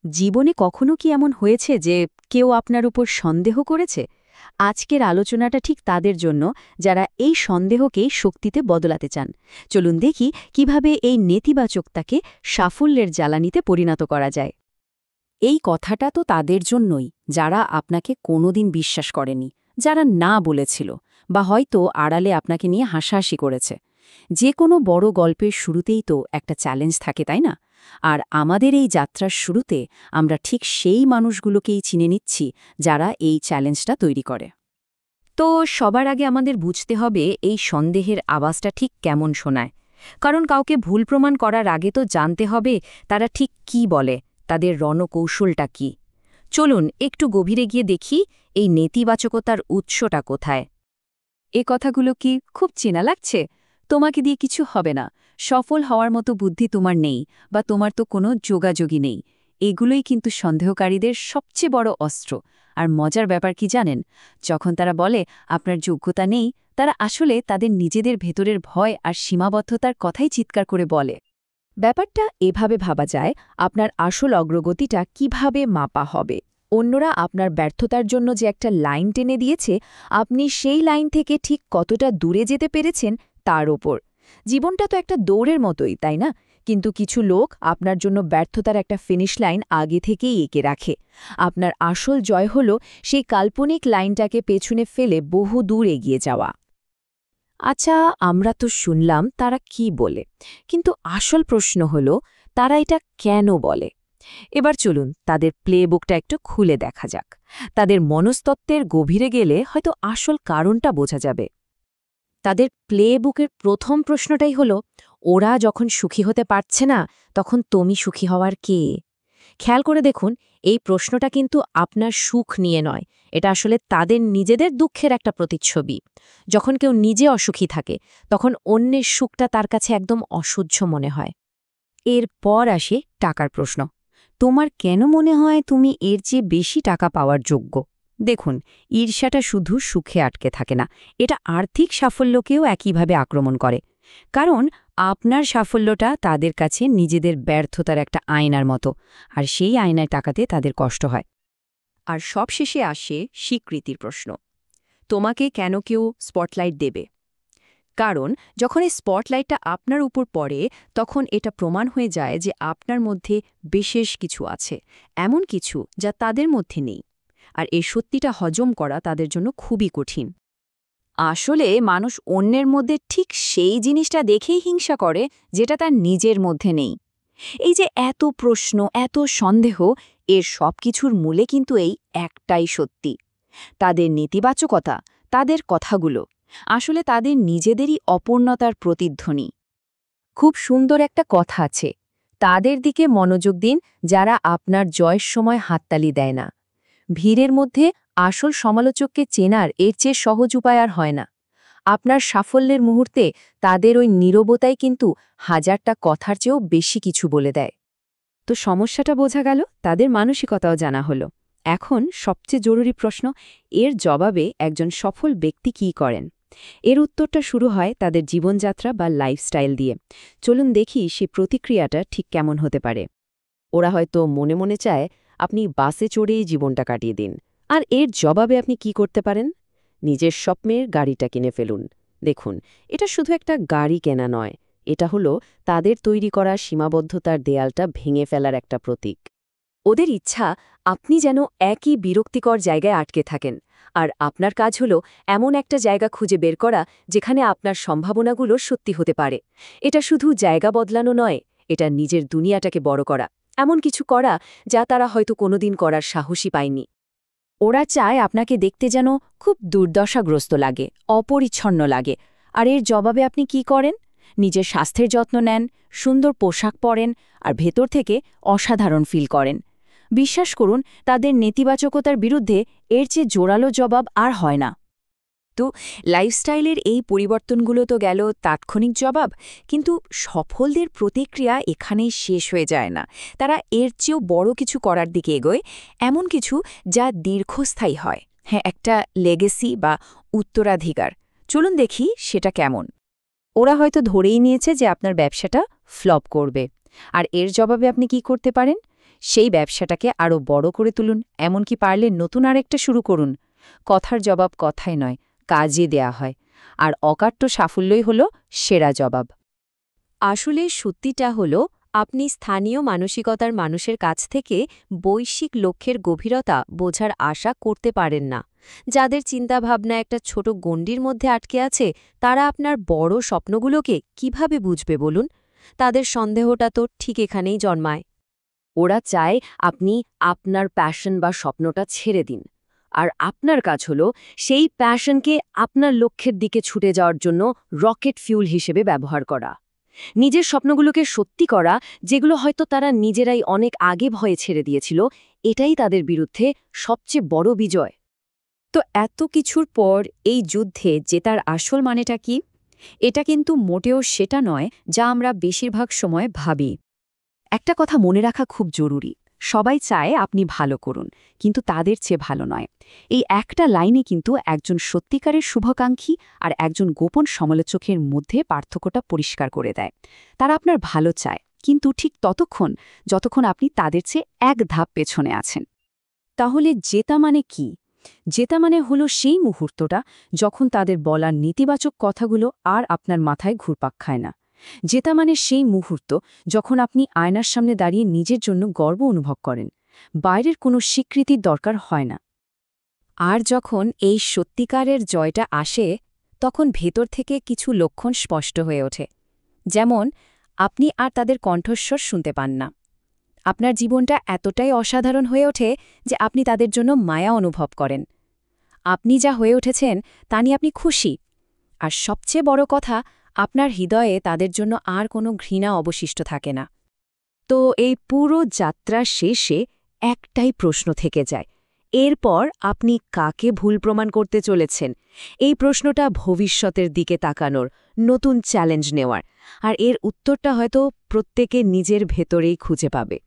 জীবনে কখনো কি এমন হয়েছে যে কেউ আপনার উপর সন্দেহ করেছে? আজকের আলোচনাটা ঠিক তাদের জন্য যারা এই সন্দেহকেই শক্তিতে বদলাতে চান। চলুন দেখি কিভাবে এই নেতিবাচকতাকে সাফল্যের জ্বালানিতে পরিণত করা যায়। এই কথাটা তো তাদের জন্যই যারা আপনাকে কোনোদিন বিশ্বাস করেনি, যারা না বলেছিল বা হয়তো আড়ালে আপনাকে নিয়ে হাসাহাসি করেছে। যে কোনো বড় গল্পের শুরুতেই তো একটা চ্যালেঞ্জ থাকে, তাই না? আর আমাদের এই যাত্রার শুরুতে আমরা ঠিক সেই মানুষগুলোকেই চিনে নিচ্ছি যারা এই চ্যালেঞ্জটা তৈরি করে। তো সবার আগে আমাদের বুঝতে হবে এই সন্দেহের আওয়াজটা ঠিক কেমন শোনায়। কারণ কাউকে ভুল প্রমাণ করার আগে তো জানতে হবে তারা ঠিক কি বলে, তাদের রণকৌশলটা কি। চলুন একটু গভীরে গিয়ে দেখি এই নেতিবাচকতার উৎসটা কোথায়। এ কথাগুলো কি খুব চেনা লাগছে? তোমাকে দিয়ে কিছু হবে না, সফল হওয়ার মতো বুদ্ধি তোমার নেই, বা তোমার তো কোনো যোগাযোগই নেই। এগুলোই কিন্তু সন্দেহকারীদের সবচেয়ে বড় অস্ত্র। আর মজার ব্যাপার কি জানেন? যখন তারা বলে আপনার যোগ্যতা নেই, তারা আসলে তাদের নিজেদের ভেতরের ভয় আর সীমাবদ্ধতার কথাই চিৎকার করে বলে। ব্যাপারটা এভাবে ভাবা যায়, আপনার আসল অগ্রগতিটা কিভাবে মাপা হবে। অন্যরা আপনার ব্যর্থতার জন্য যে একটা লাইন টেনে দিয়েছে, আপনি সেই লাইন থেকে ঠিক কতটা দূরে যেতে পেরেছেন তার ওপর। জীবনটা তো একটা দৌড়ের মতোই, তাই না? কিন্তু কিছু লোক আপনার জন্য ব্যর্থতার একটা ফিনিশ লাইন আগে থেকেই এঁকে রাখে। আপনার আসল জয় হল সেই কাল্পনিক লাইনটাকে পেছনে ফেলে বহু দূর এগিয়ে যাওয়া। আচ্ছা, আমরা তো শুনলাম তারা কি বলে, কিন্তু আসল প্রশ্ন হল তারা এটা কেন বলে। এবার চলুন তাদের প্লেবুকটা একটু খুলে দেখা যাক। তাদের মনস্তত্ত্বের গভীরে গেলে হয়তো আসল কারণটা বোঝা যাবে। তাদের প্লেবুকের প্রথম প্রশ্নটাই হল, ওরা যখন সুখী হতে পারছে না, তখন তুমি সুখী হওয়ার কে? খেয়াল করে দেখুন, এই প্রশ্নটা কিন্তু আপনার সুখ নিয়ে নয়, এটা আসলে তাদের নিজেদের দুঃখের একটা প্রতিচ্ছবি। যখন কেউ নিজে অসুখী থাকে, তখন অন্যের সুখটা তার কাছে একদম অসহ্য মনে হয়। এরপর আসে টাকার প্রশ্ন। তোমার কেন মনে হয় তুমি এর চেয়ে বেশি টাকা পাওয়ার যোগ্য? দেখুন, ঈর্ষাটা শুধু সুখে আটকে থাকে না, এটা আর্থিক সাফল্যকেও একইভাবে আক্রমণ করে। কারণ আপনার সাফল্যটা তাদের কাছে নিজেদের ব্যর্থতার একটা আয়নার মতো, আর সেই আয়নায় তাকাতে তাদের কষ্ট হয়। আর সবশেষে আসে স্বীকৃতির প্রশ্ন। তোমাকে কেন কেউ স্পটলাইট দেবে? কারণ যখন এই স্পটলাইটটা আপনার উপর পড়ে, তখন এটা প্রমাণ হয়ে যায় যে আপনার মধ্যে বিশেষ কিছু আছে, এমন কিছু যা তাদের মধ্যে নেই। আর এই সত্যিটা হজম করা তাদের জন্য খুবই কঠিন। আসলে মানুষ অন্যের মধ্যে ঠিক সেই জিনিসটা দেখেই হিংসা করে যেটা তার নিজের মধ্যে নেই। এই যে এত প্রশ্ন, এত সন্দেহ, এর সব কিছুর মূলে কিন্তু এই একটাই সত্যি। তাদের নেতিবাচকতা, তাদের কথাগুলো আসলে তাদের নিজেদেরই অপূর্ণতার প্রতিধ্বনি। খুব সুন্দর একটা কথা আছে, তাদের দিকে মনোযোগ দিন যারা আপনার জয়ের সময় হাততালি দেয় না। ভিড়ের মধ্যে আসল সমালোচককে চেনার এর চেয়ে সহজ উপায় আর হয় না। আপনার সাফল্যের মুহূর্তে তাদের ওই নীরবতাই কিন্তু হাজারটা কথার চেয়েও বেশি কিছু বলে দেয়। তো সমস্যাটা বোঝা গেল, তাদের মানসিকতাও জানা হলো। এখন সবচেয়ে জরুরি প্রশ্ন, এর জবাবে একজন সফল ব্যক্তি কী করেন? এর উত্তরটা শুরু হয় তাদের জীবনযাত্রা বা লাইফস্টাইল দিয়ে। চলুন দেখি সে প্রতিক্রিয়াটা ঠিক কেমন হতে পারে। ওরা হয়তো মনে মনে চায় আপনি বাসে চড়েই জীবনটা কাটিয়ে দিন। আর এর জবাবে আপনি কি করতে পারেন? নিজের স্বপ্নের গাড়িটা কিনে ফেলুন। দেখুন, এটা শুধু একটা গাড়ি কেনা নয়, এটা হলো তাদের তৈরি করা সীমাবদ্ধতার দেয়ালটা ভেঙে ফেলার একটা প্রতীক। ওদের ইচ্ছা আপনি যেন একই বিরক্তিকর জায়গায় আটকে থাকেন, আর আপনার কাজ হলো এমন একটা জায়গা খুঁজে বের করা যেখানে আপনার সম্ভাবনাগুলো সত্যি হতে পারে। এটা শুধু জায়গা বদলানো নয়, এটা নিজের দুনিয়াটাকে বড় করা, এমন কিছু করা যা তারা হয়তো কোনোদিন করার সাহসী পায়নি। ওরা চায় আপনাকে দেখতে যেন খুব দুর্দশাগ্রস্ত লাগে, অপরিচ্ছন্ন লাগে। আর এর জবাবে আপনি কি করেন? নিজের স্বাস্থ্যের যত্ন নেন, সুন্দর পোশাক পরেন, আর ভেতর থেকে অসাধারণ ফিল করেন। বিশ্বাস করুন, তাদের নেতিবাচকতার বিরুদ্ধে এর চেয়ে জোরালো জবাব আর হয় না। তো লাইফস্টাইলের এই পরিবর্তনগুলো তো গেল তাৎক্ষণিক জবাব, কিন্তু সফলদের প্রতিক্রিয়া এখানেই শেষ হয়ে যায় না। তারা এর চেয়েও বড় কিছু করার দিকে এগোয়, এমন কিছু যা দীর্ঘস্থায়ী হয়। হ্যাঁ, একটা লেগেসি বা উত্তরাধিকার। চলুন দেখি সেটা কেমন। ওরা হয়তো ধরেই নিয়েছে যে আপনার ব্যবসাটা ফ্লপ করবে। আর এর জবাবে আপনি কি করতে পারেন? সেই ব্যবসাটাকে আরও বড় করে তুলুন, এমনকি পারলে নতুন আরেকটা শুরু করুন। কথার জবাব কথায় নয়, কাজে দেয়া হয়। আর অকাট্য সাফল্যই হল সেরা জবাব। আসলে সত্যিটা হলো, আপনি স্থানীয় মানসিকতার মানুষের কাছ থেকে বৈশ্বিক লক্ষ্যের গভীরতা বোঝার আশা করতে পারেন না। যাদের চিন্তাভাবনা একটা ছোট গণ্ডির মধ্যে আটকে আছে, তারা আপনার বড় স্বপ্নগুলোকে কিভাবে বুঝবে বলুন? তাদের সন্দেহটা তো ঠিক এখানেই জন্মায়। ওরা চায় আপনি আপনার প্যাশন বা স্বপ্নটা ছেড়ে দিন। আর আপনার কাজ হলো সেই প্যাশনকে আপনার লক্ষ্যের দিকে ছুটে যাওয়ার জন্য রকেট ফিউল হিসেবে ব্যবহার করা। নিজের স্বপ্নগুলোকে সত্যি করা, যেগুলো হয়তো তারা নিজেরাই অনেক আগে ভয়ে ছেড়ে দিয়েছিল, এটাই তাদের বিরুদ্ধে সবচেয়ে বড় বিজয়। তো এত কিছুর পর এই যুদ্ধে জেতার আসল মানেটা কি? এটা কিন্তু মোটেও সেটা নয় যা আমরা বেশিরভাগ সময় ভাবি। একটা কথা মনে রাখা খুব জরুরি, সবাই চায় আপনি ভালো করুন, কিন্তু তাদের চেয়ে ভালো নয়। এই একটা লাইনে কিন্তু একজন সত্যিকারের শুভাকাঙ্ক্ষী আর একজন গোপন সমালোচকের মধ্যে পার্থক্যটা পরিষ্কার করে দেয়। তারা আপনার ভালো চায়, কিন্তু ঠিক যতক্ষণ আপনি তাদের চেয়ে এক ধাপ পেছনে আছেন। তাহলে জেতা মানে কি? জেতা মানে হলো সেই মুহূর্তটা যখন তাদের বলা নেতিবাচক কথাগুলো আর আপনার মাথায় ঘুরপাক খায় না। জেতা মানে সেই মুহূর্ত যখন আপনি আয়নার সামনে দাঁড়িয়ে নিজের জন্য গর্ব অনুভব করেন, বাইরের কোনো স্বীকৃতির দরকার হয় না। আর যখন এই সত্যিকারের জয়টা আসে, তখন ভেতর থেকে কিছু লক্ষণ স্পষ্ট হয়ে ওঠে। যেমন, আপনি আর তাদের কণ্ঠস্বর শুনতে পান না। আপনার জীবনটা এতটাই অসাধারণ হয়ে ওঠে যে আপনি তাদের জন্য মায়া অনুভব করেন। আপনি যা হয়ে উঠেছেন তা নিয়ে আপনি খুশি। আর সবচেয়ে বড় কথা, আপনার হৃদয়ে তাদের জন্য আর কোনো ঘৃণা অবশিষ্ট থাকে না। তো এই পুরো যাত্রা শেষে একটাই প্রশ্ন থেকে যায়, এরপর আপনি কাকে ভুল প্রমাণ করতে চলেছেন? এই প্রশ্নটা ভবিষ্যতের দিকে তাকানোর, নতুন চ্যালেঞ্জ নেওয়ার, আর এর উত্তরটা হয়তো প্রত্যেকে নিজের ভেতরেই খুঁজে পাবে।